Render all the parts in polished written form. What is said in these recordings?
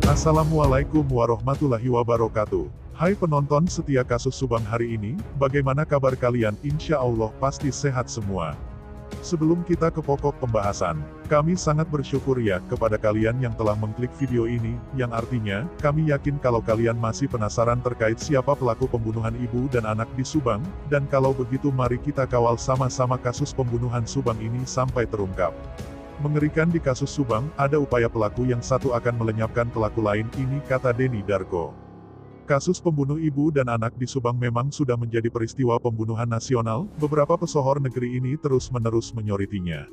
Assalamualaikum warahmatullahi wabarakatuh. Hai penonton setia kasus Subang hari ini, bagaimana kabar kalian? Insya Allah pasti sehat semua. Sebelum kita ke pokok pembahasan, kami sangat bersyukur ya kepada kalian yang telah mengklik video ini, yang artinya, kami yakin kalau kalian masih penasaran terkait siapa pelaku pembunuhan ibu dan anak di Subang, dan kalau begitu mari kita kawal sama-sama kasus pembunuhan Subang ini sampai terungkap. Mengerikan di kasus Subang, ada upaya pelaku yang satu akan melenyapkan pelaku lain, ini kata Denny Darko. Kasus pembunuh ibu dan anak di Subang memang sudah menjadi peristiwa pembunuhan nasional, beberapa pesohor negeri ini terus-menerus menyoritinya.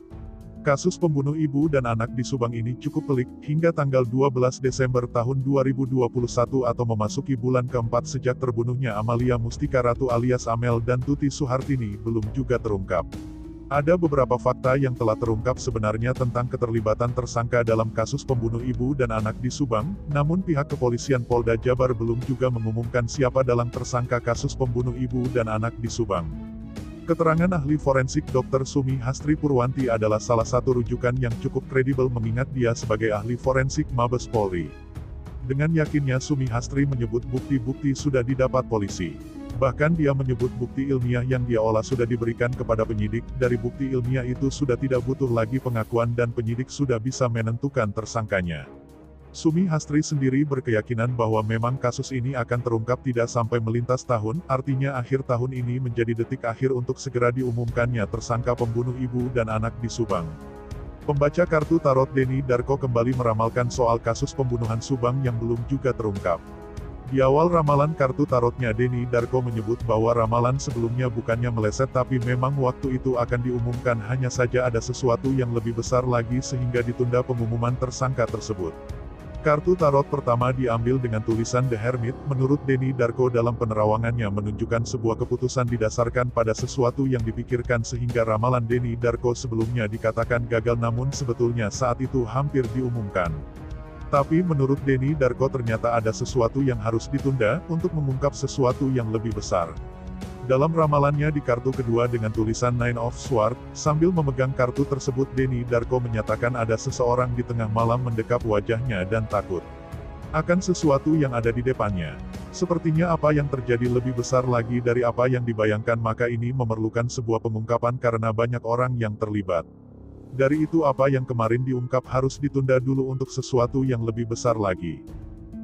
Kasus pembunuh ibu dan anak di Subang ini cukup pelik, hingga tanggal 12 Desember tahun 2021 atau memasuki bulan keempat sejak terbunuhnya Amalia Mustika Ratu alias Amel dan Tuti Suhartini belum juga terungkap. Ada beberapa fakta yang telah terungkap sebenarnya tentang keterlibatan tersangka dalam kasus pembunuh ibu dan anak di Subang, namun pihak kepolisian Polda Jabar belum juga mengumumkan siapa dalam tersangka kasus pembunuh ibu dan anak di Subang. Keterangan ahli forensik Dr. Sumi Hastri Purwanti adalah salah satu rujukan yang cukup kredibel mengingat dia sebagai ahli forensik Mabes Polri. Dengan yakinnya Sumi Hastri menyebut bukti-bukti sudah didapat polisi. Bahkan dia menyebut bukti ilmiah yang dia olah sudah diberikan kepada penyidik, dari bukti ilmiah itu sudah tidak butuh lagi pengakuan dan penyidik sudah bisa menentukan tersangkanya. Sumi Hastri sendiri berkeyakinan bahwa memang kasus ini akan terungkap tidak sampai melintas tahun, artinya akhir tahun ini menjadi detik akhir untuk segera diumumkannya tersangka pembunuh ibu dan anak di Subang. Pembaca kartu tarot Denny Darko kembali meramalkan soal kasus pembunuhan Subang yang belum juga terungkap. Di awal ramalan kartu tarotnya Denny Darko menyebut bahwa ramalan sebelumnya bukannya meleset tapi memang waktu itu akan diumumkan, hanya saja ada sesuatu yang lebih besar lagi sehingga ditunda pengumuman tersangka tersebut. Kartu tarot pertama diambil dengan tulisan The Hermit, menurut Denny Darko dalam penerawangannya menunjukkan sebuah keputusan didasarkan pada sesuatu yang dipikirkan sehingga ramalan Denny Darko sebelumnya dikatakan gagal namun sebetulnya saat itu hampir diumumkan. Tapi menurut Denny Darko ternyata ada sesuatu yang harus ditunda, untuk mengungkap sesuatu yang lebih besar. Dalam ramalannya di kartu kedua dengan tulisan Nine of Swords, sambil memegang kartu tersebut Denny Darko menyatakan ada seseorang di tengah malam mendekap wajahnya dan takut akan sesuatu yang ada di depannya. Sepertinya apa yang terjadi lebih besar lagi dari apa yang dibayangkan, maka ini memerlukan sebuah pengungkapan karena banyak orang yang terlibat. Dari itu apa yang kemarin diungkap harus ditunda dulu untuk sesuatu yang lebih besar lagi.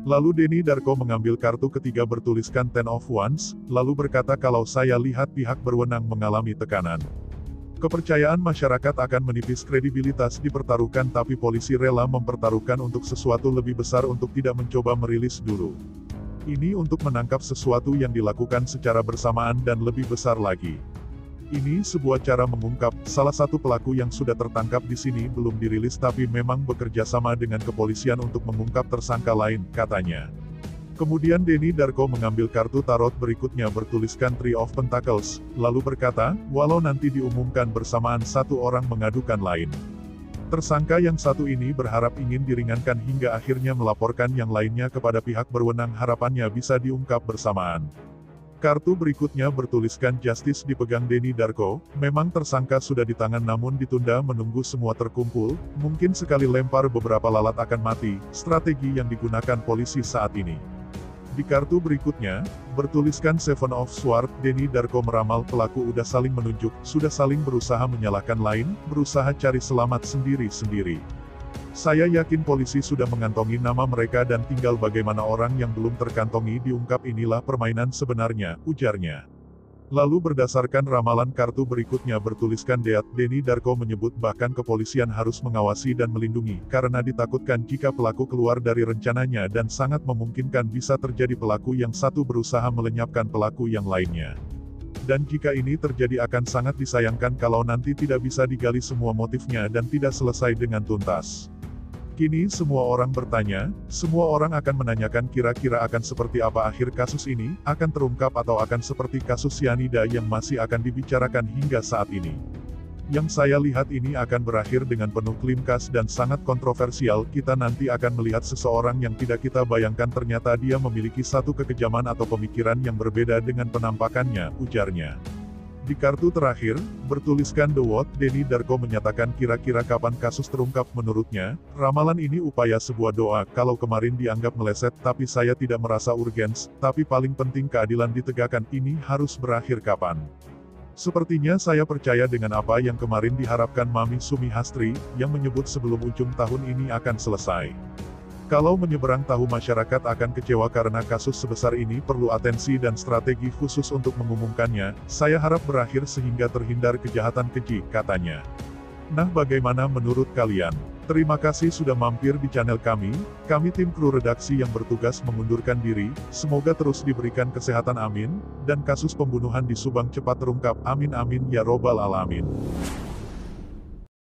Lalu Denny Darko mengambil kartu ketiga bertuliskan Ten of Wands, lalu berkata kalau saya lihat pihak berwenang mengalami tekanan. Kepercayaan masyarakat akan menipis, kredibilitas dipertaruhkan tapi polisi rela mempertaruhkan untuk sesuatu lebih besar untuk tidak mencoba merilis dulu. Ini untuk menangkap sesuatu yang dilakukan secara bersamaan dan lebih besar lagi. Ini sebuah cara mengungkap, salah satu pelaku yang sudah tertangkap di sini belum dirilis tapi memang bekerja sama dengan kepolisian untuk mengungkap tersangka lain, katanya. Kemudian Denny Darko mengambil kartu tarot berikutnya bertuliskan Three of Pentacles, lalu berkata, walau nanti diumumkan bersamaan satu orang mengadukan lain. Tersangka yang satu ini berharap ingin diringankan hingga akhirnya melaporkan yang lainnya kepada pihak berwenang, harapannya bisa diungkap bersamaan. Kartu berikutnya bertuliskan Justice dipegang Denny Darko, memang tersangka sudah di tangan namun ditunda menunggu semua terkumpul, mungkin sekali lempar beberapa lalat akan mati, strategi yang digunakan polisi saat ini. Di kartu berikutnya, bertuliskan Seven of Swords, Denny Darko meramal pelaku udah saling menunjuk, sudah saling berusaha menyalahkan lain, berusaha cari selamat sendiri-sendiri. Saya yakin polisi sudah mengantongi nama mereka dan tinggal bagaimana orang yang belum terkantongi diungkap, inilah permainan sebenarnya, ujarnya. Lalu berdasarkan ramalan kartu berikutnya bertuliskan Death, Denny Darko menyebut bahkan kepolisian harus mengawasi dan melindungi, karena ditakutkan jika pelaku keluar dari rencananya dan sangat memungkinkan bisa terjadi pelaku yang satu berusaha melenyapkan pelaku yang lainnya. Dan jika ini terjadi akan sangat disayangkan kalau nanti tidak bisa digali semua motifnya dan tidak selesai dengan tuntas. Kini semua orang bertanya, semua orang akan menanyakan kira-kira akan seperti apa akhir kasus ini, akan terungkap atau akan seperti kasus sianida yang masih akan dibicarakan hingga saat ini. Yang saya lihat ini akan berakhir dengan penuh klimkas dan sangat kontroversial, kita nanti akan melihat seseorang yang tidak kita bayangkan ternyata dia memiliki satu kekejaman atau pemikiran yang berbeda dengan penampakannya, ujarnya. Di kartu terakhir, bertuliskan The What, Denny Darko menyatakan kira-kira kapan kasus terungkap menurutnya. Ramalan ini upaya sebuah doa, kalau kemarin dianggap meleset tapi saya tidak merasa urgens, tapi paling penting keadilan ditegakkan, ini harus berakhir kapan. Sepertinya saya percaya dengan apa yang kemarin diharapkan Mami Sumi Hastri, yang menyebut sebelum ujung tahun ini akan selesai. Kalau menyeberang tahu masyarakat akan kecewa karena kasus sebesar ini perlu atensi dan strategi khusus untuk mengumumkannya, saya harap berakhir sehingga terhindar kejahatan keji, katanya. Nah bagaimana menurut kalian? Terima kasih sudah mampir di channel kami tim kru redaksi yang bertugas mengundurkan diri, semoga terus diberikan kesehatan amin, dan kasus pembunuhan di Subang cepat terungkap, amin amin ya robbal alamin.